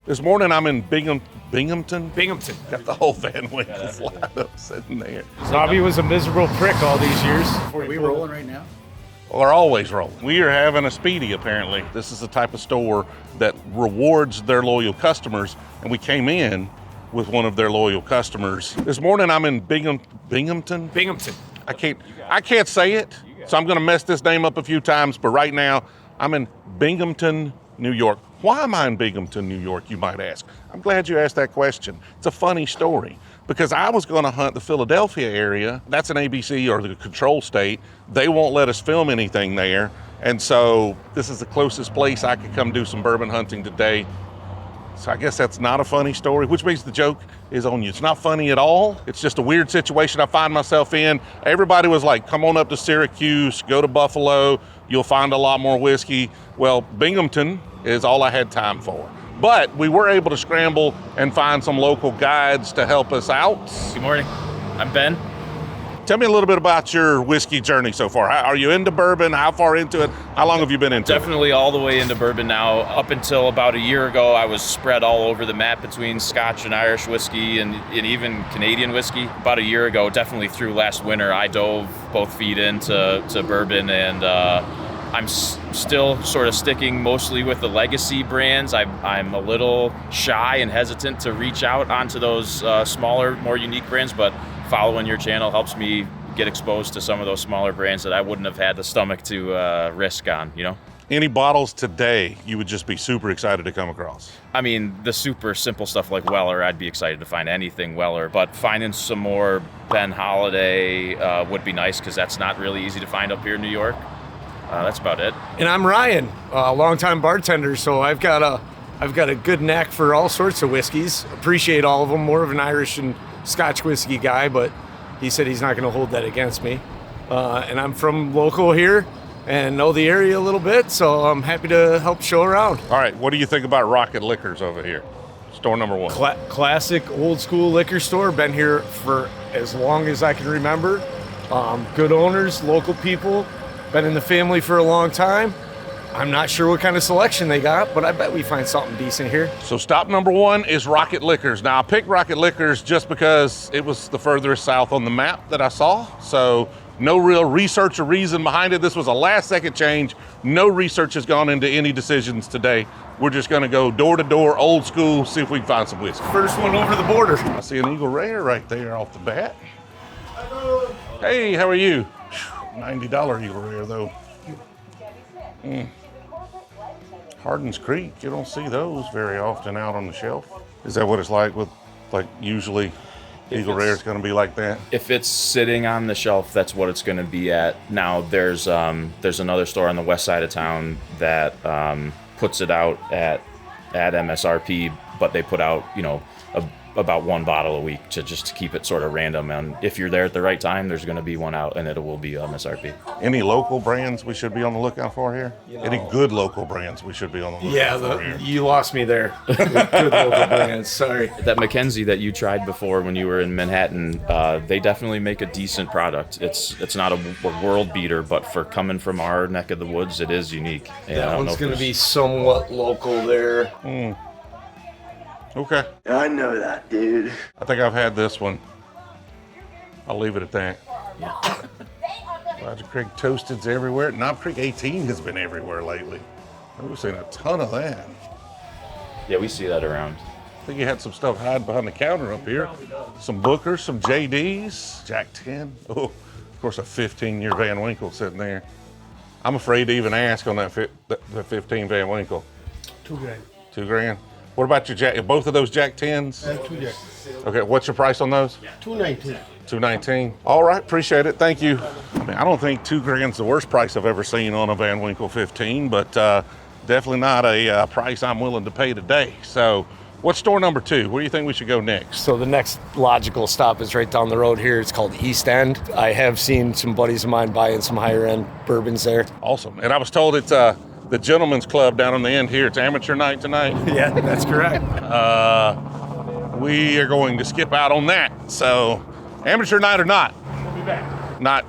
This morning I'm in Binghamton. Binghamton. Got the whole Van Winkle's lineup sitting there. Robby was a miserable prick all these years. Are we rolling right now? We're always rolling. We are having a speedy, apparently. This is the type of store that rewards their loyal customers, and we came in with one of their loyal customers. This morning I'm in Binghamton. Binghamton. I can't say it, so I'm gonna mess this name up a few times, but right now I'm in Binghamton, New York. Why am I in Binghamton, New York, you might ask? I'm glad you asked that question. It's a funny story because I was gonna hunt the Philadelphia area. That's an ABC or the control state. They won't let us film anything there. And so this is the closest place I could come do some bourbon hunting today. So I guess that's not a funny story, which means the joke is on you. It's not funny at all. It's just a weird situation I find myself in. Everybody was like, come on up to Syracuse, go to Buffalo, you'll find a lot more whiskey. Well, Binghamton is all I had time for. But we were able to scramble and find some local guides to help us out. Good morning, I'm Ben. Tell me a little bit about your whiskey journey so far. Are you into bourbon? How far into it? How long have you been into it? Definitely all the way into bourbon now. Up until about a year ago, I was spread all over the map between Scotch and Irish whiskey and even Canadian whiskey. About a year ago, definitely through last winter, I dove both feet into bourbon, and I'm still sort of sticking mostly with the legacy brands. I'm a little shy and hesitant to reach out onto those smaller, more unique brands, but following your channel helps me get exposed to some of those smaller brands that I wouldn't have had the stomach to risk on, you know? Any bottles today you would just be super excited to come across? I mean, the super simple stuff like Weller, I'd be excited to find anything Weller, but finding some more Ben Holiday would be nice because that's not really easy to find up here in New York. That's about it. And I'm Ryan, a longtime bartender, so I've got a good knack for all sorts of whiskeys. Appreciate all of them. More of an Irish and Scotch whiskey guy, but he said he's not going to hold that against me. And I'm from local here and know the area a little bit, so I'm happy to help show around. All right, what do you think about Rocket Liquors over here? Store number one. Classic old school liquor store. Been here for as long as I can remember. Good owners, local people. Been in the family for a long time. I'm not sure what kind of selection they got, but I bet we find something decent here. So stop number one is Rocket Liquors. Now I picked Rocket Liquors just because it was the furthest south on the map that I saw. So no real research or reason behind it. This was a last second change. No research has gone into any decisions today. We're just gonna go door to door, old school, see if we can find some whiskey. First one over the border. I see an Eagle Rare right there off the bat. Hey, how are you? $90 Eagle Rare though. Hardin's Creek, you don't see those very often out on the shelf. Is that what it's like with, usually Eagle Rare is gonna be like that? If it's sitting on the shelf, that's what it's gonna be at. Now there's another store on the west side of town that puts it out at MSRP, but they put out, about one bottle a week to keep it sort of random. And if you're there at the right time, there's going to be one out, and it will be MSRP. Any local brands we should be on the lookout for here? Any good local brands we should be on the lookout for here? You lost me there. Good local brands, sorry. That Mackenzie that you tried before when you were in Manhattan, they definitely make a decent product. It's not a world beater, but for coming from our neck of the woods, it is unique. And That one's going to be somewhat local there. Okay. I know that, dude. I think I've had this one. I'll leave it at that. Roger Creek Toasted's everywhere. Knob Creek 18 has been everywhere lately. We've seen a ton of that. Yeah, we see that around. I think you had some stuff hiding behind the counter up here. Some Bookers, some JDs, Jack 10. Oh, of course, a 15-year Van Winkle sitting there. I'm afraid to even ask on that 15 Van Winkle. $2,000. $2,000. What about your Jack? Both of those Jack 10s? $2,000. Okay, what's your price on those? $219. $219. All right, appreciate it. Thank you. I don't think $2,000's the worst price I've ever seen on a Van Winkle 15, but definitely not a price I'm willing to pay today. So, what's store number two? Where do you think we should go next? So the next logical stop is right down the road here. It's called East End. I have seen some buddies of mine buying some higher end bourbons there. Awesome. And I was told it's the Gentleman's Club down on the end here. It's amateur night tonight. Yeah, that's correct. We are going to skip out on that. So, amateur night or not? We'll be back. Not.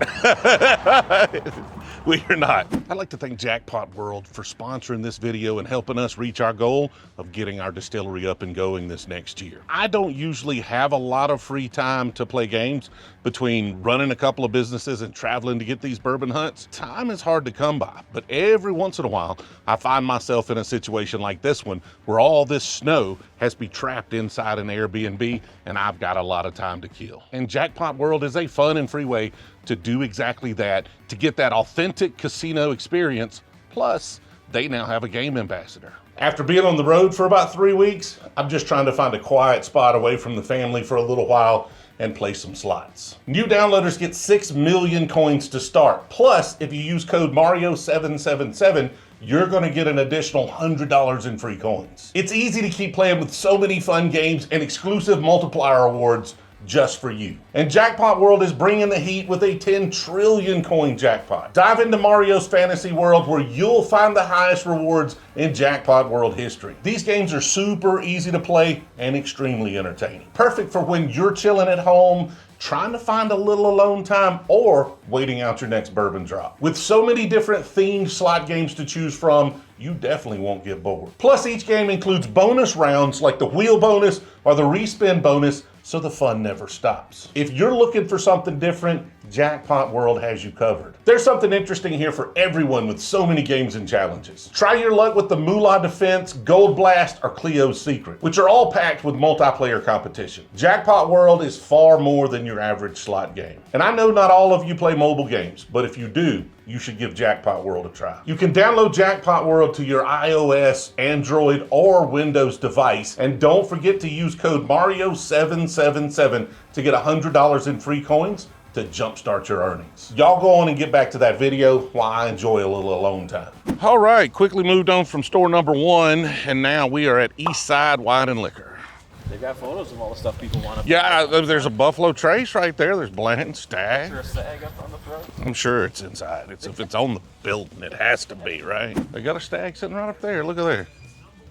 We are not. I'd like to thank Jackpot World for sponsoring this video and helping us reach our goal of getting our distillery up and going this next year. I don't usually have a lot of free time to play games between running a couple of businesses and traveling to get these bourbon hunts. Time is hard to come by, but every once in a while, I find myself in a situation like this one where all this snow has me trapped inside an Airbnb and I've got a lot of time to kill. And Jackpot World is a fun and free way to do exactly that, to get that authentic casino experience. Plus, they now have a game ambassador. After being on the road for about 3 weeks, I'm just trying to find a quiet spot away from the family for a little while and play some slots. New downloaders get 6 million coins to start. Plus, if you use code Mario777, you're gonna get an additional $100 in free coins. It's easy to keep playing with so many fun games and exclusive multiplier awards just for you. And Jackpot World is bringing the heat with a 10 trillion coin jackpot. Dive into Mario's fantasy world where you'll find the highest rewards in Jackpot World history. These games are super easy to play and extremely entertaining. Perfect for when you're chilling at home, trying to find a little alone time, or waiting out your next bourbon drop. With so many different themed slot games to choose from, you definitely won't get bored. Plus, each game includes bonus rounds like the wheel bonus or the respin bonus, so the fun never stops. If you're looking for something different, Jackpot World has you covered. There's something interesting here for everyone with so many games and challenges. Try your luck with the Moolah Defense, Gold Blast, or Cleo's Secret, which are all packed with multiplayer competition. Jackpot World is far more than your average slot game. And I know not all of you play mobile games, but if you do, you should give Jackpot World a try. You can download Jackpot World to your iOS, Android, or Windows device. And don't forget to use code Mario777 to get $100 in free coins to jumpstart your earnings. Y'all go on and get back to that video while I enjoy a little alone time. All right, quickly moved on from store number 1, and now we are at Eastside Wine and Liquor. They've got photos of all the stuff people want to Yeah, there's a Buffalo Trace right there. There's Blanton Stag. Is there a stag up on the front? I'm sure it's inside. If it's on the building, it has to be, right? They got a stag sitting right up there. Look at there.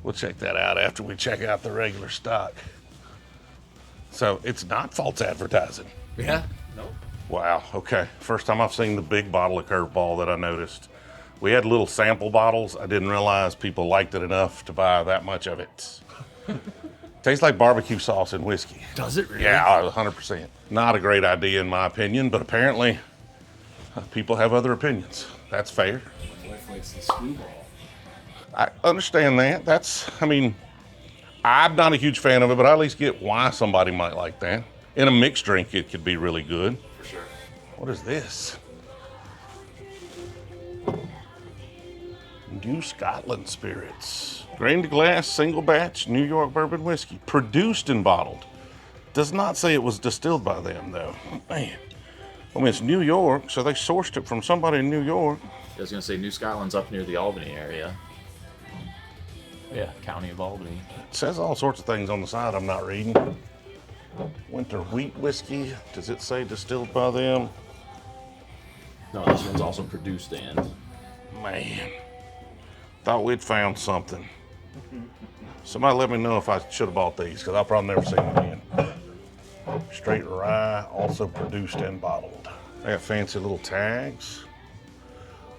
We'll check that out after we check out the regular stock. So it's not false advertising. Yeah. Nope. Wow, okay. First time I've seen the big bottle of Curveball that I noticed. We had little sample bottles. I didn't realize people liked it enough to buy that much of it. Tastes like barbecue sauce and whiskey. Does it really? Yeah, 100%. Not a great idea in my opinion, but apparently people have other opinions. That's fair. My wife likes the screwball. I understand that. I'm not a huge fan of it, but I at least get why somebody might like that. In a mixed drink, it could be really good. For sure. What is this? New Scotland Spirits. Grain to glass, single batch, New York bourbon whiskey. Produced and bottled. Does not say it was distilled by them, though. Man. It's New York, so they sourced it from somebody in New York. I was going to say New Scotland's up near the Albany area. Yeah, County of Albany. It says all sorts of things on the side I'm not reading. Winter wheat whiskey. Does it say distilled by them? No, this one's also produced and. Man. Thought we'd found something. Somebody let me know if I should have bought these, because I'll probably never see them again. Straight rye, also produced and bottled. They have fancy little tags.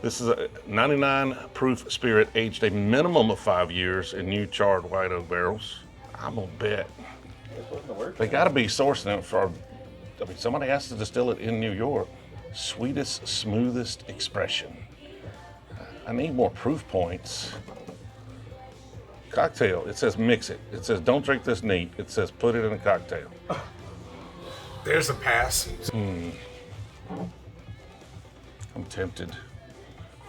This is a 99 proof spirit aged a minimum of 5 years in new charred white oak barrels. I'm gonna bet they gotta be sourcing it for, somebody has to distill it in New York. Sweetest, smoothest expression. I need more proof points. Cocktail, it says mix it. It says don't drink this neat. It says put it in a cocktail. There's a pass. I'm tempted.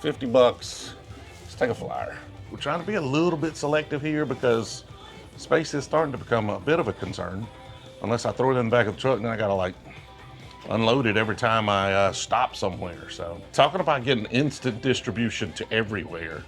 $50. Let's take a flyer. We're trying to be a little bit selective here because space is starting to become a bit of a concern. Unless I throw it in the back of the truck, then I gotta unload it every time I stop somewhere. So talking about getting instant distribution to everywhere,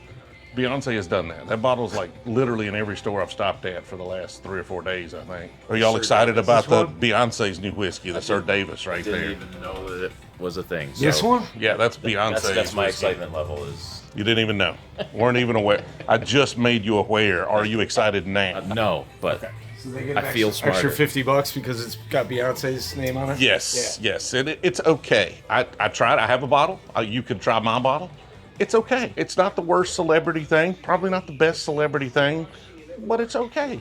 Beyonce has done that. That bottle's like literally in every store I've stopped at for the last 3 or 4 days, I think. Are y'all excited about the Beyonce's new whiskey, the Sir Davis right Didn't there? even know that it was a thing. This so one? Yeah, that's Beyonce's That's my whiskey. excitement level is You didn't even know. Weren't even aware. I just made you aware. Are you excited now? no, but So they get I feel extra smarter. $50 because it's got Beyonce's name on it? Yes, yes. It's okay. I tried. I have a bottle. You could try my bottle. It's okay. It's not the worst celebrity thing. Probably not the best celebrity thing, but it's okay.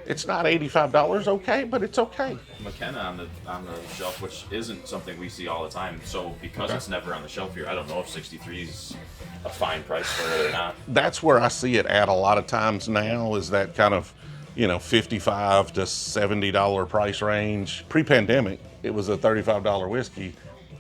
It's not $85 okay, but it's okay. McKenna on the shelf, which isn't something we see all the time. So because it's never on the shelf here, I don't know if 63 is a fine price for it or not. That's where I see it at a lot of times now, is that kind of, $55 to $70 price range. Pre-pandemic, it was a $35 whiskey,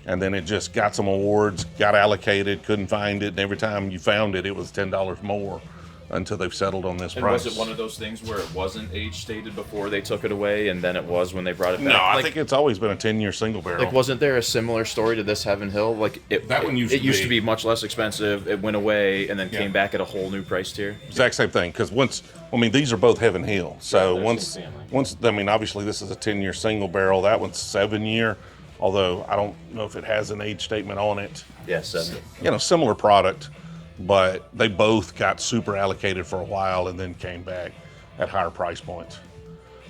and then it just got some awards, got allocated, couldn't find it, and every time you found it, it was $10 more until they've settled on this And price. was it one of those things where it wasn't age stated before they took it away, and then it was when they brought it back? No, I Like- think it's always been a 10-year single barrel. Like, wasn't there a similar story to this Heaven Hill? Like, That one used it to used be. to be much less expensive. It went away and then came back at a whole new price tier. Exact same thing, because these are both Heaven Hill. So they're once, same family. obviously this is a 10-year single barrel. That one's 7-year, although I don't know if it has an age statement on it. Yes, Similar product, but they both got super allocated for a while and then came back at higher price points.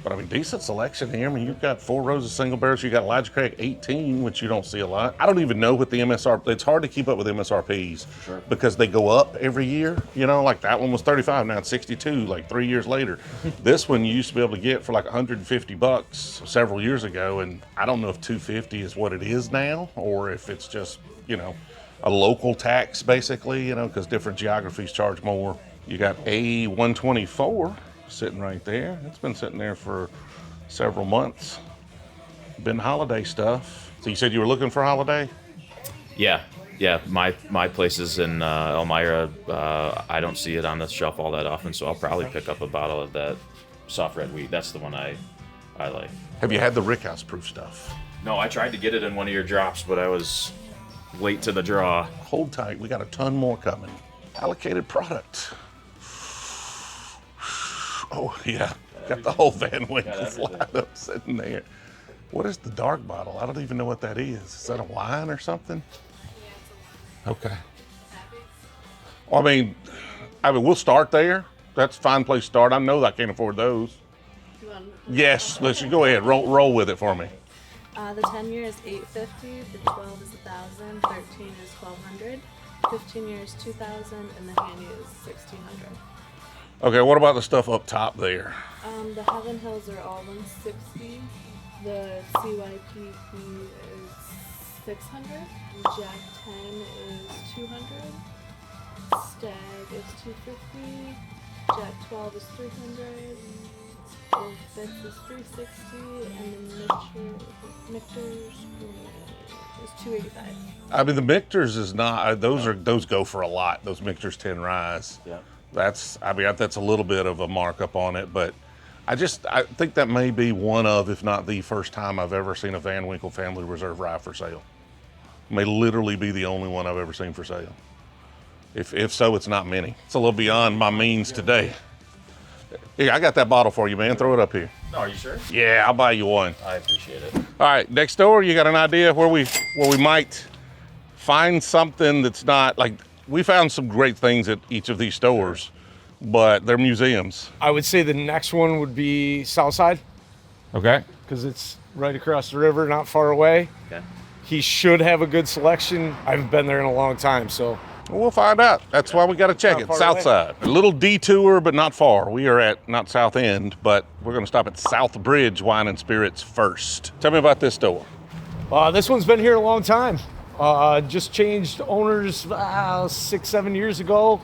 But decent selection here. You've got 4 rows of single barrels. You got Elijah Craig 18, which you don't see a lot. I don't even know what the MSRP. It's hard to keep up with MSRPs because they go up every year. Like that one was 35, now it's 62. Like 3 years later, this one you used to be able to get for like $150 several years ago, and I don't know if 250 is what it is now, or if it's just a local tax basically. Because different geographies charge more. You got A124. Sitting right there. It's been sitting there for several months. Been holiday stuff. So you said you were looking for holiday? Yeah. My place is in Elmira. I don't see it on the shelf all that often, so I'll probably pick up a bottle of that soft red wheat. That's the one I like. Have you had the Rickhouse proof stuff? No, I tried to get it in one of your drops, but I was late to the draw. Hold tight. We got a ton more coming. Allocated product. Oh, yeah. Got the whole Van Winkle lineup sitting there. What is the dark bottle? I don't even know what that is. Is that a wine or something? Okay. Well, we'll start there. That's a fine place to start. I know that I can't afford those. Yes, let's go ahead. Roll with it for me. The 10-year is $850, the 12 is $1,000, 13 is $1,200, 15 years $2,000, and the handy is $1,600. Okay, what about the stuff up top there? The Heaven Hills are all $160. The CYPP is $600. Jack 10 is $200. Stag is $250. Jack 12 is $300. Old Fitz is $360, and the Michter's is $285. The Michter's is not. Those go for a lot. Those Michter's 10 Rise. Yeah. That's a little bit of a markup on it, but I think that may be one of, if not the first time I've ever seen a Van Winkle Family Reserve rye for sale. May literally be the only one I've ever seen for sale. If so, it's not many. It's a little beyond my means today. Yeah, I got that bottle for you, man. Throw it up here. No, are you sure? Yeah, I'll buy you one. I appreciate it. All right, next door, you got an idea where we might find something that's not like. We found some great things at each of these stores, but they're museums. I would say the next one would be Southside, Okay. because it's right across the river, not far away. Okay. He should have a good selection. I haven't been there in a long time, so. Well, we'll find out. That's why we got to check Not it. far Southside. A little detour, but not far. We are at not South End, but we're going to stop at Southbridge Wine and Spirits first. Tell me about this store. This one's been here a long time. Just changed owners 6-7 years ago.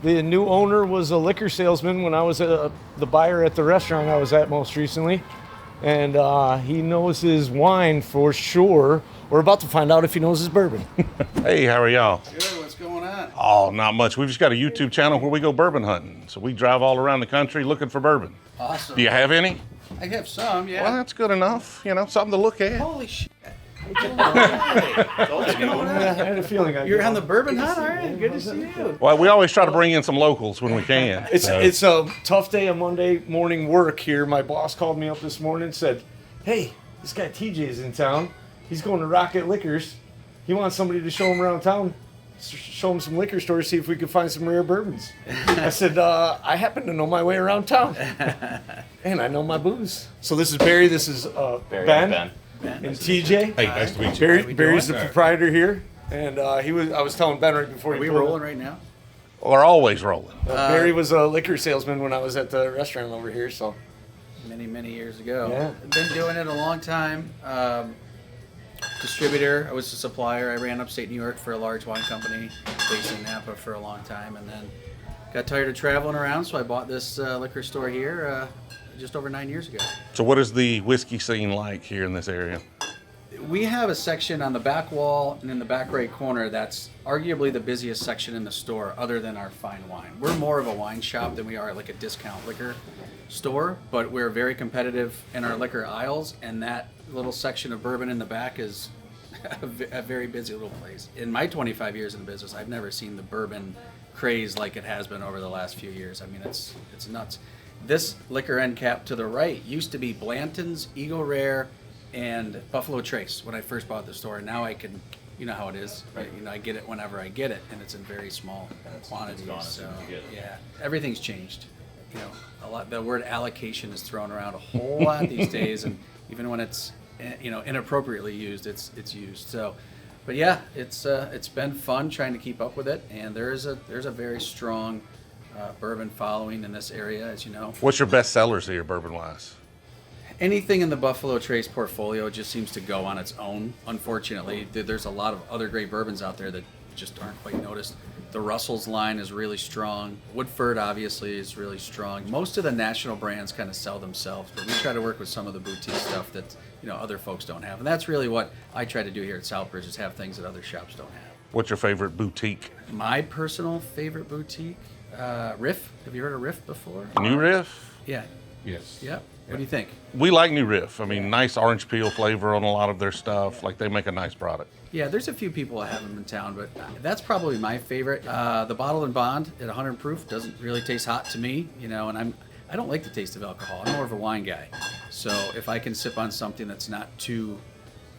The new owner was a liquor salesman when I was the buyer at the restaurant I was at most recently. And he knows his wine for sure. We're about to find out if he knows his bourbon. Hey, how are y'all? Good, what's going on? Oh, not much. We've just got a YouTube channel where we go bourbon hunting. So we drive all around the country looking for bourbon. Awesome. Do you have any? I have some, yeah. Well, that's good enough. Something to look at. Holy shit. I had a feeling You're on the bourbon hunt, all right? Good to see you. Well, we always try to bring in some locals when we can. It's a tough day of Monday morning work here. My boss called me up this morning and said, "Hey, this guy TJ's in town. He's going to Rocket Liquors. He wants somebody to show him around town, show him some liquor stores, see if we could find some rare bourbons." I said, "I happen to know my way around town, and I know my booze." So this is Barry. This is Ben. And TJ. Hey, nice to meet you. Barry's the proprietor here, and I was telling Ben right before Are we pulled up. rolling right now? We're always rolling. Barry was a liquor salesman when I was at the restaurant over here, so. Many years ago. Yeah. I've been doing it a long time. Distributor. I was a supplier. I ran upstate New York for a large wine company based in Napa for a long time, and then got tired of traveling around, so I bought this liquor store here just over 9 years ago. So what is the whiskey scene like here in this area? We have a section on the back wall and in the back right corner that's arguably the busiest section in the store other than our fine wine. We're more of a wine shop than we are like a discount liquor store, but we're very competitive in our liquor aisles, and that little section of bourbon in the back is a very busy little place. In my 25 years in the business, I've never seen the bourbon craze like it has been over the last few years. I mean, it's nuts. This liquor end cap to the right used to be Blanton's, Eagle Rare, and Buffalo Trace when I first bought the store. Now I can, you know how it is, right? You know, I get it whenever I get it, and it's in very small quantities. So yeah, everything's changed. You know, a lot. The word allocation is thrown around a whole lot these days, and even when it's inappropriately used, it's used. So, but yeah, it's been fun trying to keep up with it, and there's a very strong bourbon following in this area, as you know. What's your best sellers here, bourbon-wise? Anything in the Buffalo Trace portfolio just seems to go on its own. Unfortunately, there's a lot of other great bourbons out there that just aren't quite noticed. The Russell's line is really strong. Woodford obviously is really strong. Most of the national brands kind of sell themselves, but we try to work with some of the boutique stuff that other folks don't have, and that's really what I try to do here at Southbridge, is have things that other shops don't have. What's your favorite boutique? My personal favorite boutique, Riff. Have you heard of Riff before? New Riff? Yeah. Yes. Yep. What do you think? We like New Riff. I mean, nice orange peel flavor on a lot of their stuff. Like, they make a nice product. Yeah, there's a few people that have them in town, but that's probably my favorite. The Bottle and Bond at 100 proof doesn't really taste hot to me, and I don't like the taste of alcohol. I'm more of a wine guy. So if I can sip on something that's not too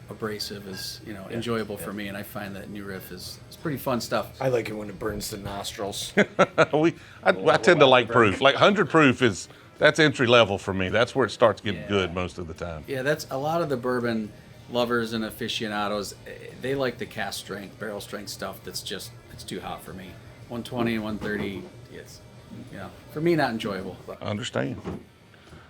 abrasive, is enjoyable for me, and I find that New Riff is pretty fun stuff. I like it when it burns the nostrils. I tend to like proof. Like 100 proof that's entry level for me. That's where it starts getting good most of the time. Yeah, that's a lot of the bourbon lovers and aficionados. They like the cask strength, barrel strength stuff it's too hot for me. 120 and 130, it's, for me, not enjoyable. I understand.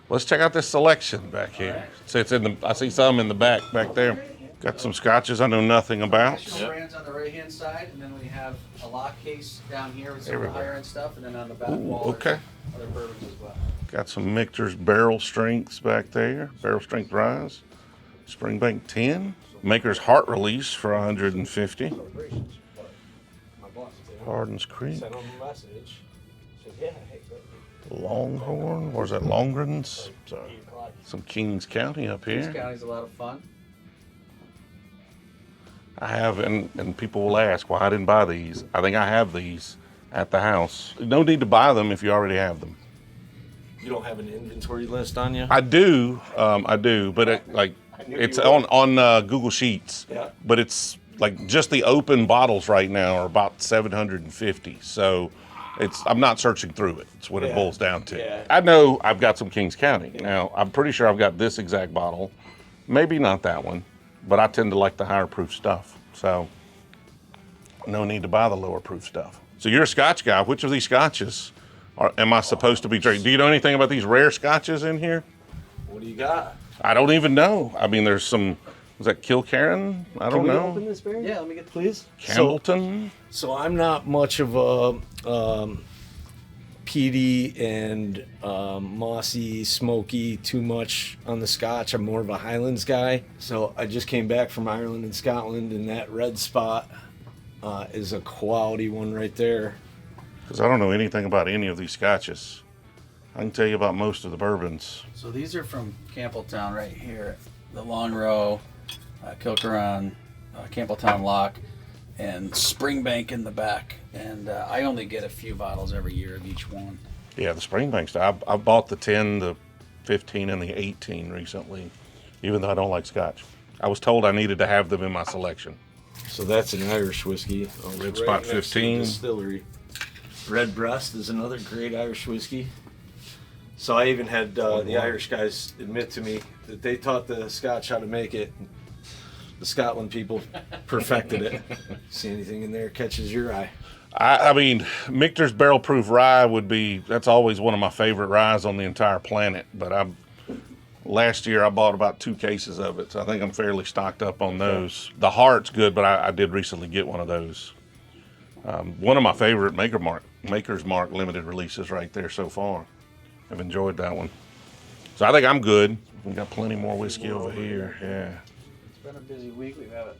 Let's check out this selection back here. So I see some in the back there. Got some scotches I know nothing about. National brands on the right-hand side, and then we have a lock case down here with some of the higher-end stuff, and then on the back wall, okay. Other bourbons as well. Got some Michter's barrel strengths back there. Barrel strength rise. Springbank 10. Maker's Heart Release for 150. Hardin's Creek. Longhorn. Where's that? Longren's. Some Kings County up here. Kings County's a lot of fun. I have, and people will ask why I didn't buy these. I think I have these at the house. No need to buy them if you already have them. You don't have an inventory list on you? I do, but it's on Google Sheets. Yeah. But it's like just the open bottles right now are about 750. So I'm not searching through it. It's what it boils down to. Yeah. I know I've got some Kings County. Now, I'm pretty sure I've got this exact bottle. Maybe not that one, but I tend to like the higher proof stuff. So no need to buy the lower proof stuff. So you're a Scotch guy. Which of these Scotches am I supposed to be drinking? Do you know anything about these rare Scotches in here? What do you got? I don't even know. I mean, there's some, was that Kilkerran? I don't know. Open this, Barry? Yeah, let me get Please? Campbellton? So I'm not much of a peaty and mossy, smoky, too much on the Scotch. I'm more of a Highlands guy. So I just came back from Ireland and Scotland, and that red spot is a quality one right there. Because I don't know anything about any of these Scotches. I can tell you about most of the bourbons. So these are from Campbelltown right here, the Long Row. Kilcaron, Campbelltown Lock, and Springbank in the back. And I only get a few bottles every year of each one. Yeah, the Springbank stuff. I bought the 10, the 15, and the 18 recently, even though I don't like Scotch. I was told I needed to have them in my selection. So that's an Irish whiskey. Red Spot 15. Distillery. Red Breast is another great Irish whiskey. So I even had the Irish guys admit to me that they taught the Scotch how to make it. The Scotland people perfected it. See anything in there catches your eye? I mean, Michter's Barrel Proof Rye that's always one of my favorite ryes on the entire planet. But last year I bought about 2 cases of it, so I think I'm fairly stocked up on those. The Heart's good, but I did recently get one of those. One of my favorite Maker's Mark limited releases right there so far. I've enjoyed that one. So I think I'm good. We got plenty more whiskey over here. Yeah. It's been a busy week. We've had a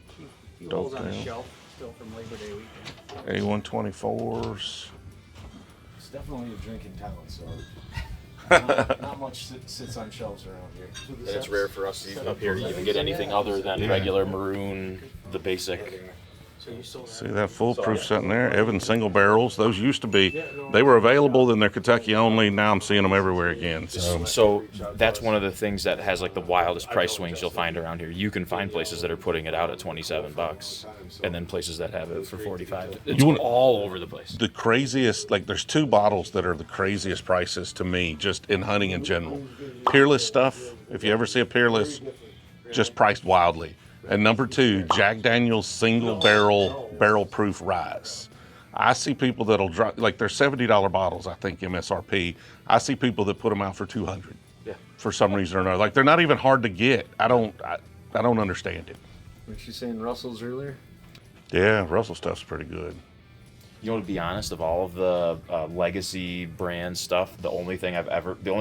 few Dope holes on the down. shelf still from Labor Day weekend. A124s. It's definitely a drinking town, so not much sits on shelves around here. And it's rare for us even up here to even get anything other than regular maroon, the basic. So you sold See that foolproof sitting there? Evans single barrels. Those used to be, they were available, then they're Kentucky only. Now I'm seeing them everywhere again. So that's one of the things that has like the wildest price swings you'll find around here. You can find places that are putting it out at $27, and then places that have it for $45. It's all over the place. The craziest, like there's 2 bottles that are the craziest prices to me, just in hunting in general. Peerless stuff, if you ever see a Peerless, just priced wildly. And number 2, Jack Daniel's single barrel proof ryes. I see people that'll drop, like they're $70 bottles, I think MSRP. I see people that put them out for $200 for some reason or another. Like they're not even hard to get. I don't understand it. Weren't you saying Russell's earlier? Yeah, Russell stuff's pretty good. You know, to be honest, of all of the legacy brand stuff, the only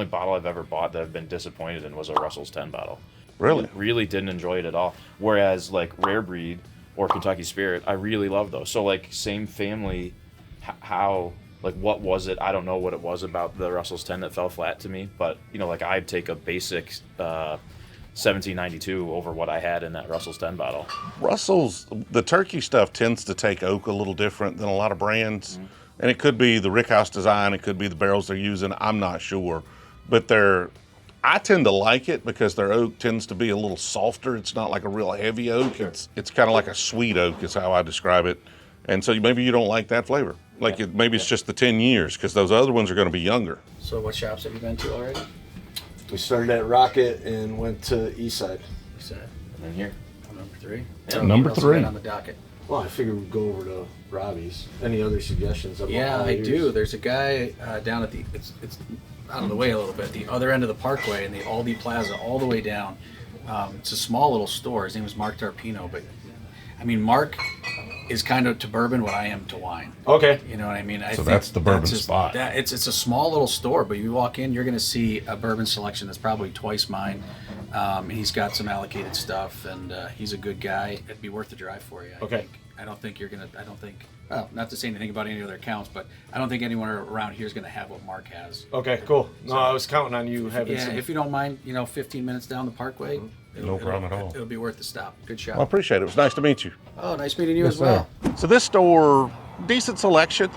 bottle I've ever bought that I've been disappointed in was a Russell's 10 bottle. Really? Really didn't enjoy it at all. Whereas like Rare Breed or Kentucky Spirit, I really love those. So like same family, how, like what was it? I don't know what it was about the Russell's 10 that fell flat to me. But, you know, like I'd take a basic 1792 over what I had in that Russell's 10 bottle. Russell's, the turkey stuff tends to take oak a little different than a lot of brands. Mm-hmm. And it could be the Rickhouse design, it could be the barrels they're using, I'm not sure. But I tend to like it because their oak tends to be a little softer. It's not like a real heavy oak. It's kind of like a sweet oak is how I describe it. And so maybe you don't like that flavor. Like maybe it's just the 10 years because those other ones are going to be younger. So what shops have you been to already? We started at Rocket and went to Eastside. Eastside. And then here. Number 3. Yeah. Number What else 3. you got on the docket. Well, I figured we'd go over to Robby's. Any other suggestions? Yeah, I do. There's a guy down at the, it's out of the way a little bit, the other end of the parkway in the Aldi Plaza, all the way down. It's a small little store. His name is Mark Tarpino, but I mean, Mark is kind of to bourbon what I am to wine. Okay. You know what I mean? I think that's the bourbon spot. It's a small little store, but you walk in, you're going to see a bourbon selection that's probably twice mine. And he's got some allocated stuff, and he's a good guy. It'd be worth the drive for you. I don't think you're going to, well, not to say anything about any other accounts, but I don't think anyone around here is going to have what Mark has. Okay, cool. No, I was counting on you having some. If you don't mind, 15 minutes down the parkway. No problem at all. It'll be worth the stop. Good shot. Well, I appreciate it. It was nice to meet you. Oh, nice meeting you as well. So this store, decent selection,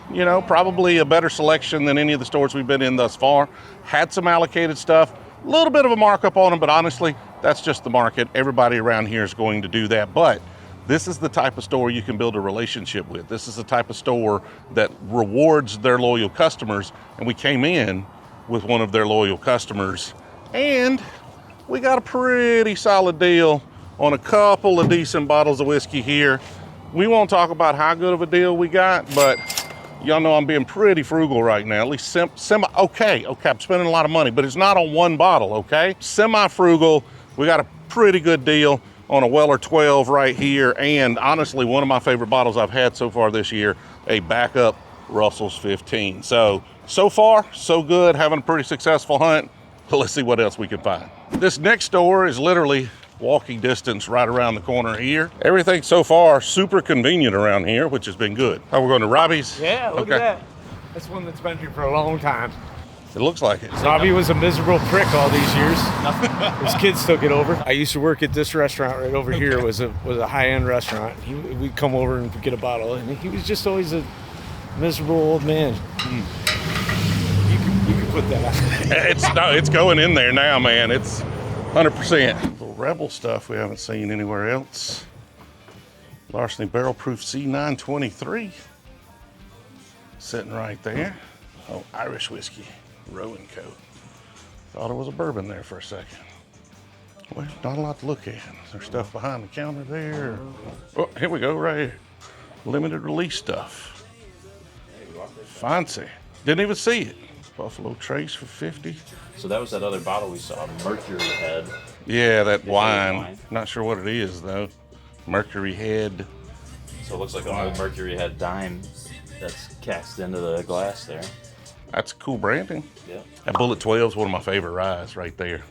probably a better selection than any of the stores we've been in thus far. Had some allocated stuff, a little bit of a markup on them, but honestly, that's just the market. Everybody around here is going to do that. But this is the type of store you can build a relationship with. This is the type of store that rewards their loyal customers. And we came in with one of their loyal customers, and we got a pretty solid deal on a couple of decent bottles of whiskey here. We won't talk about how good of a deal we got, but y'all know I'm being pretty frugal right now. At least okay, I'm spending a lot of money, but it's not on one bottle, okay? Semi-frugal. We got a pretty good deal on a Weller 12 right here, and honestly, one of my favorite bottles I've had so far this year, a backup Russell's 15. So far, so good, having a pretty successful hunt. Let's see what else we can find. This next store is literally walking distance right around the corner here. Everything so far super convenient around here, which has been good. Oh, we're going to Robby's? Yeah, look at that. That's one that's been here for a long time. It looks like it. Robby was a miserable prick all these years. His kids took it over. I used to work at this restaurant right over here. It was a high-end restaurant. We'd come over and get a bottle, and he was just always a miserable old man. You can put that on. It's going in there now, man. It's 100%. Little Rebel stuff we haven't seen anywhere else. Larceny Barrel Proof C923. Sitting right there. Oh, Irish whiskey. Rowan coat. Thought it was a bourbon there for a second. Well, not a lot to look at. There's stuff behind the counter there. Oh, here we go, right here. Limited release stuff. Fancy. Didn't even see it. Buffalo Trace for 50. So that was that other bottle we saw, Mercury Head. Yeah, that wine. Not sure what it is though. Mercury Head. So it looks like an old Mercury Head dime that's cast into the glass there. That's cool branding. Yeah. That Bullet 12 is one of my favorite ryes right there.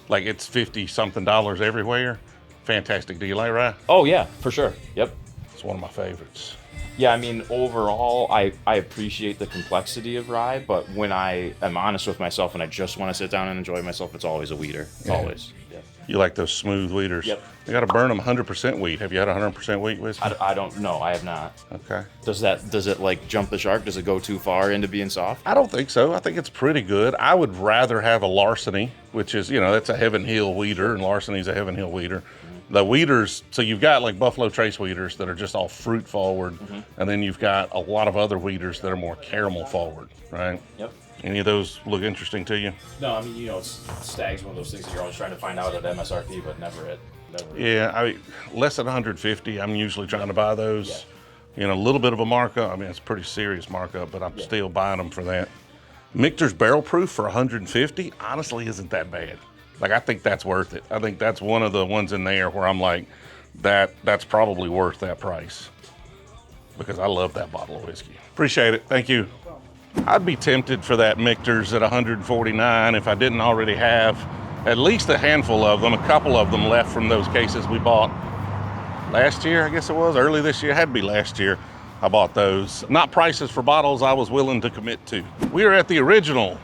Like it's $50-something everywhere. Fantastic deal, eh, rye? Oh yeah, for sure. Yep. It's one of my favorites. Yeah, I mean, overall, I appreciate the complexity of rye, but when I am honest with myself and I just want to sit down and enjoy myself, it's always a wheater. Yeah. Always. Yeah. You like those smooth wheaters? Yep. You got to burn them 100% wheat. Have you had 100% wheat whiskey? I don't know. I have not. Okay. Does it like jump the shark? Does it go too far into being soft? I don't think so. I think it's pretty good. I would rather have a Larceny, which is, that's a Heaven Hill wheater, and Larceny's a Heaven Hill wheater. The wheaters, so you've got like Buffalo Trace wheaters that are just all fruit forward, and then you've got a lot of other wheaters that are more caramel forward, right? Yep. Any of those look interesting to you? No, I mean, Stag's one of those things that you're always trying to find out at MSRP, but never at. Yeah, less than 150. I'm usually trying to buy those. Yeah. A little bit of a markup. I mean, it's a pretty serious markup, but I'm still buying them for that. Michter's Barrel Proof for 150 honestly isn't that bad. Like, I think that's worth it. I think that's one of the ones in there where I'm like, that's probably worth that price because I love that bottle of whiskey. Appreciate it. Thank you. I'd be tempted for that Michter's at 149 if I didn't already have at least a handful of them, a couple of them left from those cases we bought last year, I guess it was, early this year, had to be last year. I bought those. Not prices for bottles I was willing to commit to. We are at the original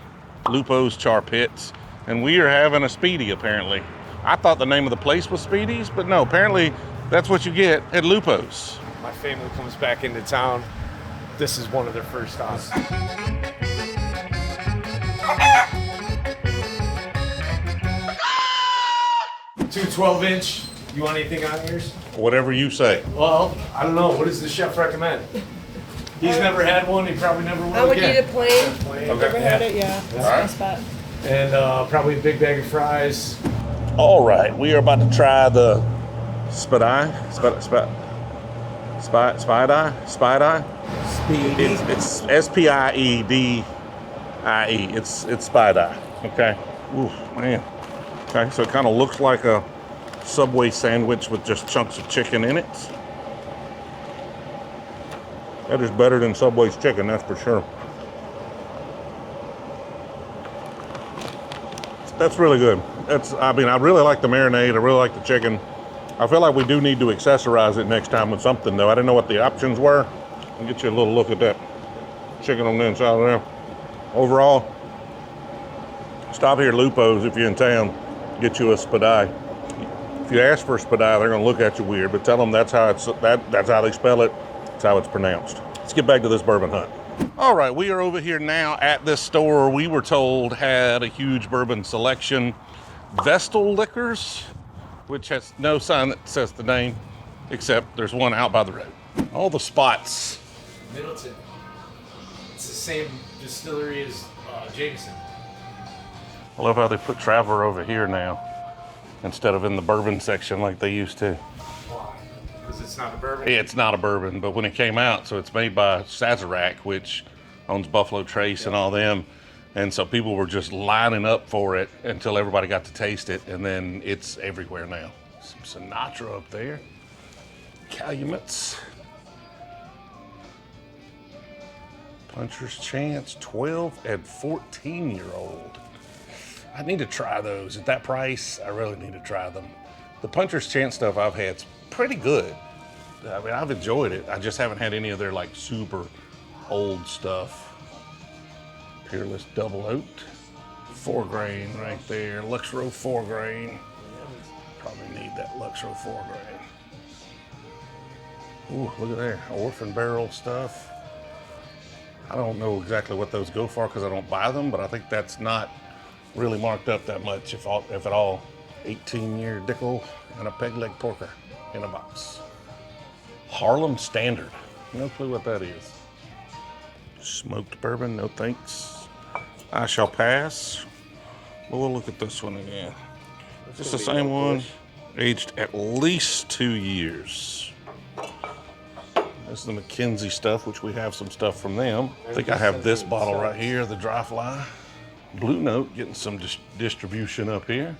Lupo's Char-Pits, and we are having a Speedy apparently. I thought the name of the place was Speedy's, but no, apparently that's what you get at Lupo's. My family comes back into town. This is one of their first stops. 2 12-inch. You want anything on yours? Whatever you say. Well, I don't know. What does the chef recommend? He's never had one. He probably never will I would again. eat it plain. Never had Yeah. it, yeah. That's All right. my spot. And probably a big bag of fries. All right, we are about to try the Spidey. It's Spiedie. It's Spidey. Okay. Ooh, man. Okay, so it kind of looks like a Subway sandwich with just chunks of chicken in it. That is better than Subway's chicken, that's for sure. That's really good. I really like the marinade. I really like the chicken. I feel like we do need to accessorize it next time with something, though. I didn't know what the options were. I'll get you a little look at that chicken on the inside of there. Overall, stop here at Lupo's if you're in town. Get you a Spidey. If you ask for a Spidey, they're going to look at you weird, but tell them that's how they spell it. That's how it's pronounced. Let's get back to this bourbon hunt. All right, we are over here now at this store we were told had a huge bourbon selection. Vestal Liquors, which has no sign that says the name, except there's one out by the road. All the spots. Middleton. It's the same distillery as Jameson. I love how they put Traveler over here now instead of in the bourbon section like they used to. Why? Because it's not a bourbon? It's not a bourbon, but when it came out, so it's made by Sazerac, which owns Buffalo Trace and all them. And so people were just lining up for it until everybody got to taste it, and then it's everywhere now. Some Sinatra up there. Calumets. Puncher's Chance, 12 and 14-year-old. I need to try those. At that price, I really need to try them. The Puncher's Chance stuff I've had's pretty good. I mean, I've enjoyed it. I just haven't had any of their like super old stuff. Peerless Double Oaked. 4 grain right there. Lux Row 4 grain. Probably need that Lux Row 4 grain. Ooh, look at there. Orphan barrel stuff. I don't know exactly what those go for because I don't buy them, but I think that's not really marked up that much, if at all. 18-year Dickel and a peg leg porker in a box. Harlem Standard. No clue what that is. Smoked bourbon, no thanks. I shall pass. But we'll look at this one again. Just the same one, aged at least 2 years. This is the McKinsey stuff, which we have some stuff from them. I think I have this bottle right here, the Dry Fly. Blue Note getting some distribution up here.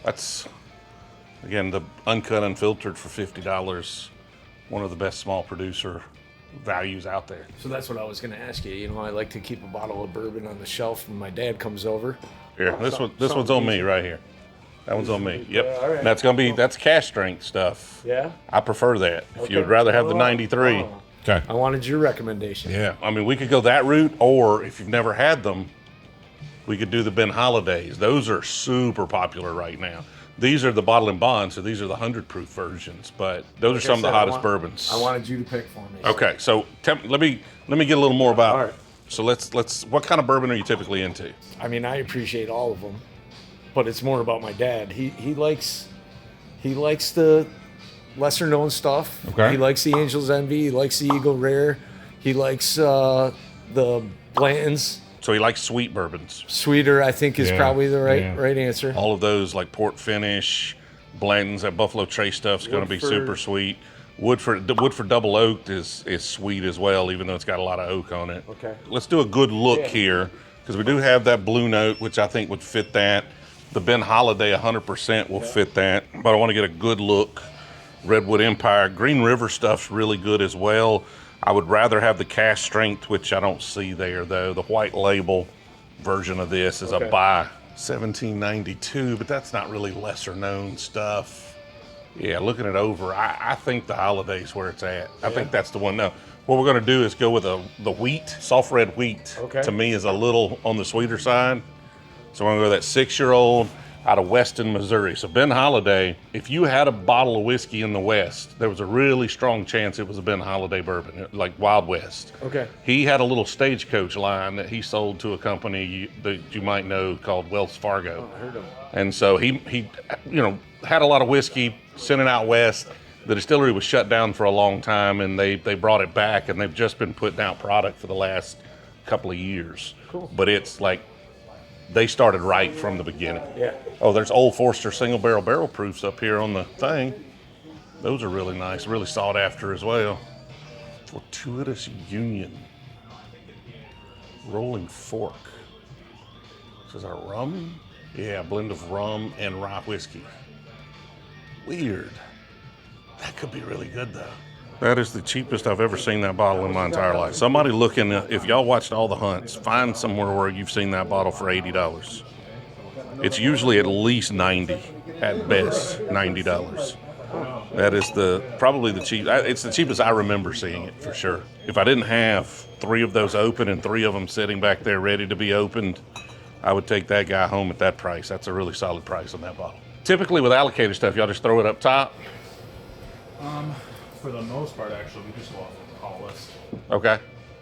That's, again, the uncut, unfiltered for $50. One of the best small producer values out there. So that's what I was going to ask you. You know, I like to keep a bottle of bourbon on the shelf when my dad comes over. Here, this one's on me right here. That one's on me. Yep. All right. That's cash strength stuff. Yeah? I prefer that. If Okay. you would rather have the Oh, 93. oh. Okay. I wanted your recommendation. Yeah. I mean, we could go that route, or if you've never had them, we could do the Ben Holidays. Those are super popular right now. These are the bottle and bond, so these are the 100 proof versions, but those are some of the hottest bourbons. I wanted you to pick for me. Okay, so let me get a little more about. All right. So let's. What kind of bourbon are you typically into? I mean, I appreciate all of them, but it's more about my dad. He likes the lesser known stuff. Okay. He likes the Angel's Envy. He likes the Eagle Rare. He likes the Blanton's. So he likes sweet bourbons. Sweeter, I think, is Yeah, probably the yeah. right answer. All of those like port finish, Blanton's, that Buffalo Trace stuff's going to be Woodford. super sweet. Woodford Double Oaked is sweet as well, even though it's got a lot of oak on it. Okay. Let's do a good look Yeah. here, because we do have that Blue Note, which I think would fit that. The Ben Holiday 100% will fit that, but I want to get a good look. Redwood Empire, Green River stuff's really good as well. I would rather have the cash strength, which I don't see there though. The white label version of this is Okay. a buy. 1792, but that's not really lesser known stuff. Yeah, looking it over, I think the Holiday's where it's at. I think that's the one. No, what we're gonna do is go with the wheat, soft red wheat. Okay. To me is a little on the sweeter side. So we're gonna go with that 6-year-old out of Weston, Missouri. So Ben Holiday, if you had a bottle of whiskey in the West, there was a really strong chance it was a Ben Holiday bourbon, like Wild West. Okay. He had a little Stagecoach line that he sold to a company that you might know called Wells Fargo. I heard him. And so he had a lot of whiskey, sent it out west. The distillery was shut down for a long time, and they brought it back, and they've just been putting out product for the last couple of years. Cool. But it's like they started right from the beginning. Yeah. Oh, there's Old Forester single barrel proofs up here on the thing. Those are really nice, really sought after as well. Fortuitous Union. Rolling Fork. This is our rum? Yeah, a blend of rum and rye whiskey. Weird. That could be really good though. That is the cheapest I've ever seen that bottle in my entire life. Somebody looking, if y'all watched all the hunts, find somewhere where you've seen that bottle for $80. It's usually at least $90, at best $90. That is probably the cheap. It's the cheapest I remember seeing it for sure. If I didn't have 3 of those open and 3 of them sitting back there ready to be opened, I would take that guy home at that price. That's a really solid price on that bottle. Typically with allocated stuff, y'all just throw it up top. For the most part, actually, we just go off the call list. Okay.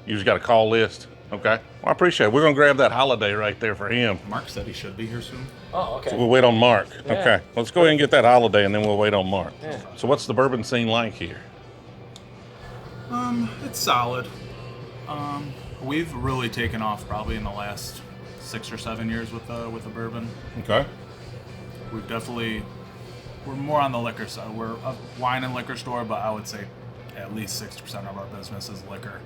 You just got a call list. Okay. Well, I appreciate it. We're going to grab that Holiday right there for him. Mark said he should be here soon. Oh, okay. So we'll wait on Mark. Okay. Let's go ahead and get that Holiday, and then we'll wait on Mark. Yeah. So what's the bourbon scene like here? It's solid. We've really taken off probably in the last 6 or 7 years with the bourbon. Okay. We're more on the liquor side. We're a wine and liquor store, but I would say at least 60% of our business is liquor,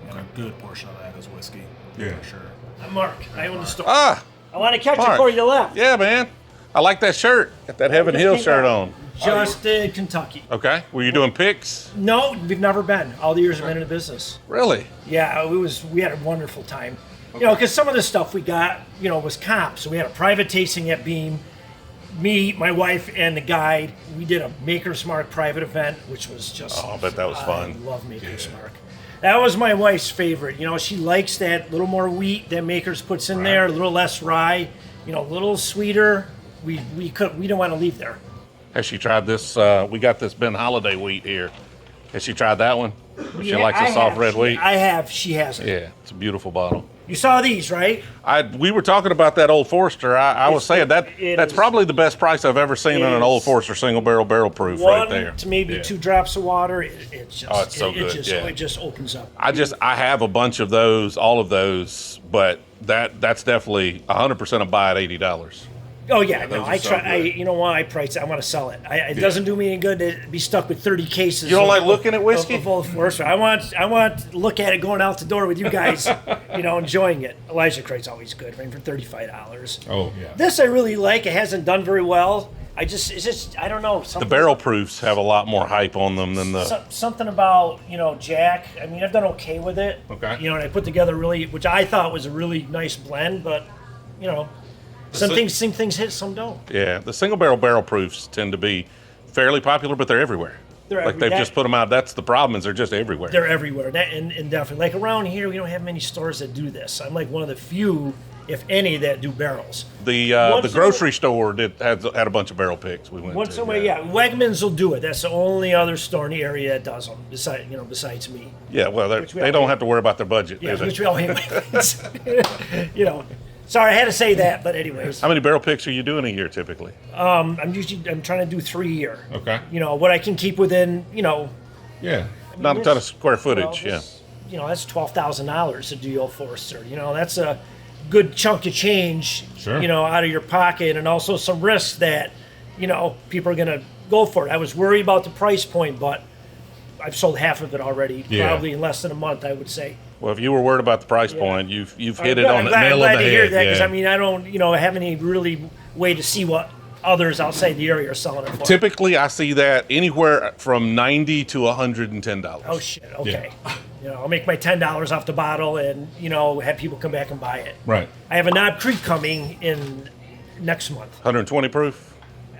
and a good portion of that is whiskey. Yeah. For sure. I'm Mark. I own the store. Ah, I want to catch Mark. you before you left. yeah, man. I like that shirt. Got that Heaven Just Hill came shirt back. on. Just in Kentucky. Okay. Were you doing picks? No, we've never been. All the years I've been in the business. Really? Yeah, we had a wonderful time. You know, because some of the stuff we got, was comp. So we had a private tasting at Beam. Me, my wife, and the guide. We did a Maker's Mark private event, which was just. Oh, I bet that was fun. I love Maker's Mark. That was my wife's favorite. You know, she likes that little more wheat that Makers puts in there, a little less rye, you know, a little sweeter. We don't want to leave there. Has she tried this? We got this Ben Holiday wheat here. Has she tried that one? She likes the soft red wheat. I have. She hasn't. Yeah, it's a beautiful bottle. You saw these, right? We were talking about that Old Forester. I was saying that's is- probably the best price I've ever seen on an Old Forester single barrel proof right there. One to maybe Yeah. 2 drops of water. It's just, Oh, it's so good, yeah. It just opens up. I have a bunch of those, all of those, but that's definitely 100% a buy at $80. Oh yeah, no, those are I so try. good. You know why I price it? I want to sell it. It doesn't do me any good to be stuck with 30 cases. You don't of- like looking at whiskey? Of Old Forester. I want to look at it going out the door with you guys. You know, enjoying it. Elijah Craig's always good. I mean, for $35. Oh yeah. This I really like. It hasn't done very well. It's just I don't know. The barrel proofs have a lot more hype on them than the. Something about, you know, Jack. I mean, I've done okay with it. Okay. You know, and I put together which I thought was a really nice blend, but you know, some things hit, some don't. Yeah, the single barrel proofs tend to be fairly popular, but they're everywhere. They've just put them out. That's the problem, is they're just everywhere. They're everywhere. And definitely, like around here, we don't have many stores that do this. I'm like one of the few, if any, that do barrels. The grocery store had a bunch of barrel picks. We went Once to. in a way, yeah. Wegmans will do it. That's the only other store in the area that does them, besides me. Yeah, well, they don't have to worry about their budget. Yeah, do they? which we all hate Wegmans. You know. Sorry, I had to say that, but anyways. How many barrel picks are you doing a year typically? I'm trying to do 3 a year. Okay. You know, what I can keep within, you know. Yeah. Not a ton of square footage. Well, you know, that's $12,000 to do Old Forester. You know, that's a good chunk of change, Sure. you know, out of your pocket, and also some risks that, you know, people are going to go for it. I was worried about the price point, but I've sold half of it already, probably in less than a month, I would say. Well, if you were worried about the price point, you've hit it on the I'm nail glad on the to hear head. that, because yeah. I mean, I don't, you know, have any really way to see what others outside the area are selling it for. Typically, I see that anywhere from $90 to $110. Oh shit! Okay, you know, I'll make my $10 off the bottle, and you know, have people come back and buy it. Right. I have a Knob Creek coming in next month. 120 proof.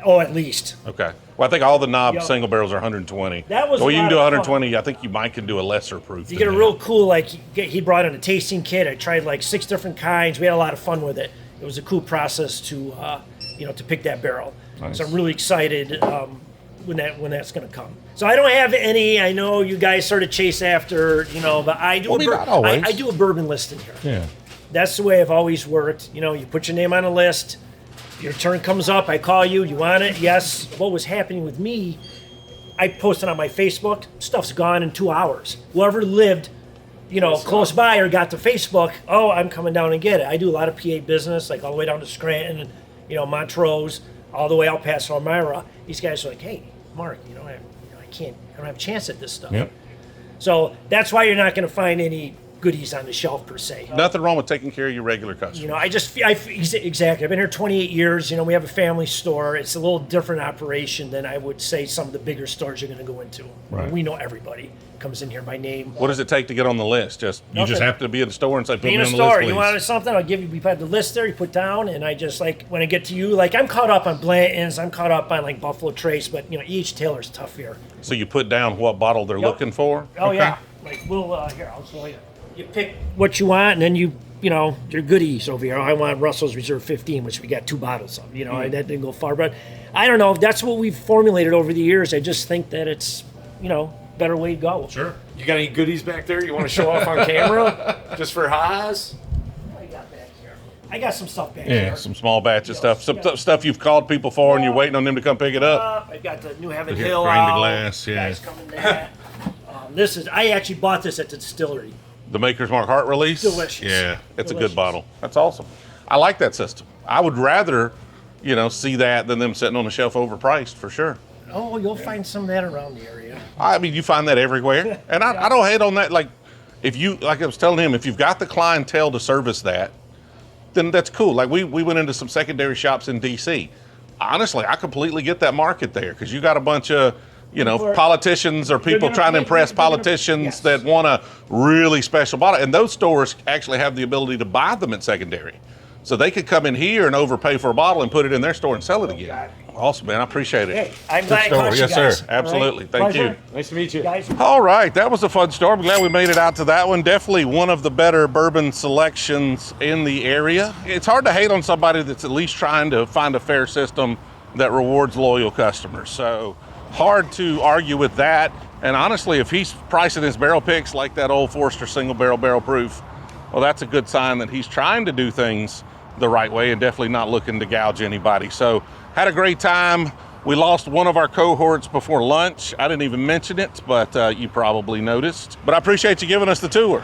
Oh, at least. Okay. Well, I think all the knob Yep. single barrels are 120. That was well, a you can lot do of 120. I think you might can do a lesser proof. You than get a that. real cool, like he brought in a tasting kit. I tried like 6 different kinds. We had a lot of fun with it. It was a cool process to, you know, to pick that barrel. Nice. So I'm really excited when that's going to come. So I don't have any. I know you guys sort of chase after, you know, but I do. not always. I do a bourbon list in here. Yeah. That's the way I've always worked. You know, you put your name on a list. Your turn comes up. I call you. You want it? Yes. What was happening with me? I posted on my Facebook. Stuff's gone in 2 hours. Whoever lived, you know, close by or got to Facebook. Oh, I'm coming down and get it. I do a lot of PA business, like all the way down to Scranton, and, you know, Montrose, all the way out past Elmira. These guys are like, hey, Mark, you know, I don't have a chance at this stuff. Yep. So that's why you're not going to find any goodies on the shelf per se. Nothing wrong with taking care of your regular customers. You know, exactly. I've been here 28 years. You know, we have a family store. It's a little different operation than I would say some of the bigger stores you're going to go into. Right. We know everybody comes in here by name. What does it take to get on the list? You just Nothing. have to be in the store and say, put Be me in a on the store. list, You please. wanted something? I'll give you. We've had the list there. You put down, and I just like when I get to you. Like I'm caught up on Blanton's. I'm caught up on like Buffalo Trace, but you know, each Taylor's tough here. So you put down what bottle they're looking for? Oh Okay. yeah. Like we'll here. I'll show you. You pick what you want, and then you know, your goodies over here. I want Russell's Reserve 15, which we got 2 bottles of. You know, that didn't go far, but I don't know. That's what we've formulated over the years. I just think that it's, you know, better way to go. Sure. You got any goodies back there you want to show off on camera? Just for ha's? What do I got back here? I got some stuff back Yeah, here. some small batch of stuff. Some stuff you've called people for and you're waiting on them to come pick it up. I got the New Heaven Here, Hill grain to out. glass, yeah. Guys coming to that. I actually bought this at the distillery. The Maker's Mark Heart release? Delicious. Yeah, it's a Delicious. good bottle. That's awesome. I like that system. I would rather, you know, see that than them sitting on the shelf overpriced for sure. Oh, you'll find some of that around the area. I mean, you find that everywhere. And I don't hate on that. Like I was telling him, if you've got the clientele to service that, then that's cool. Like we went into some secondary shops in DC. Honestly, I completely get that market there because you got a bunch of, you know, politicians or people gonna trying to pay- impress they're gonna- politicians yes. that want a really special bottle. And those stores actually have the ability to buy them at secondary. So they could come in here and overpay for a bottle and put it in their store and sell it again. Awesome, man. I appreciate it. Hey, I'm Good glad I story. caught you Yes, guys. sir. Absolutely. All right. Thank you. Pleasure. Nice to meet you. Guys. All right, that was a fun story. I'm glad we made it out to that one. Definitely one of the better bourbon selections in the area. It's hard to hate on somebody that's at least trying to find a fair system that rewards loyal customers. So hard to argue with that. And honestly, if he's pricing his barrel picks like that old Forester single barrel proof, well, that's a good sign that he's trying to do things the right way and definitely not looking to gouge anybody. So had a great time. We lost one of our cohorts before lunch. I didn't even mention it, but you probably noticed. But I appreciate you giving us the tour.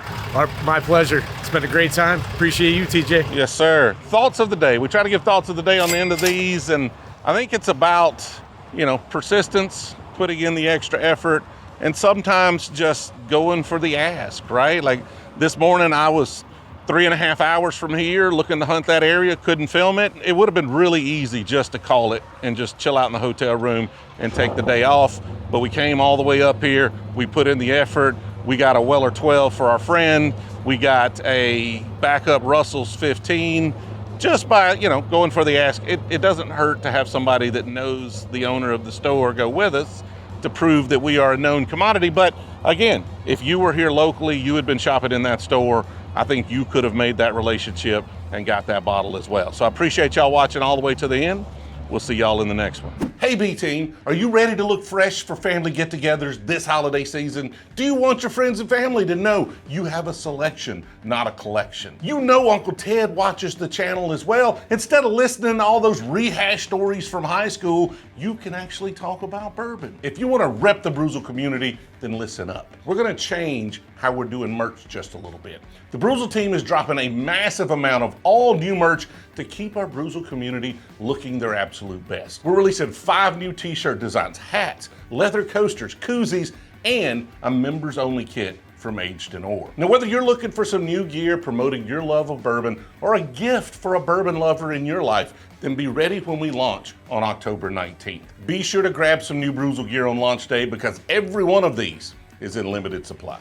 My pleasure. It's been a great time. Appreciate you, TJ. Yes, sir. Thoughts of the day. We try to give thoughts of the day on the end of these, and I think it's about, persistence, putting in the extra effort, and sometimes just going for the ask, right? Like this morning I was 3.5 hours from here looking to hunt that area, couldn't film it. It would have been really easy just to call it and just chill out in the hotel room and take the day off. But we came all the way up here. We put in the effort. We got a Weller 12 for our friend. We got a backup Russell's 15. Just by, going for the ask. It doesn't hurt to have somebody that knows the owner of the store go with us to prove that we are a known commodity. But again, if you were here locally, you had been shopping in that store, I think you could have made that relationship and got that bottle as well. So I appreciate y'all watching all the way to the end. We'll see y'all in the next one. Hey B-Team, are you ready to look fresh for family get-togethers this holiday season? Do you want your friends and family to know you have a selection, not a collection? You know Uncle Ted watches the channel as well. Instead of listening to all those rehash stories from high school, you can actually talk about bourbon. If you want to rep the Brewzle community, then listen up. We're gonna change how we're doing merch just a little bit. The Brewzle team is dropping a massive amount of all new merch to keep our Brewzle community looking their absolute best. We're releasing 5 new t-shirt designs, hats, leather coasters, koozies, and a members only kit from Aged in Ore. Now, whether you're looking for some new gear promoting your love of bourbon or a gift for a bourbon lover in your life, then be ready when we launch on October 19th. Be sure to grab some new Brewzle gear on launch day because every one of these is in limited supply.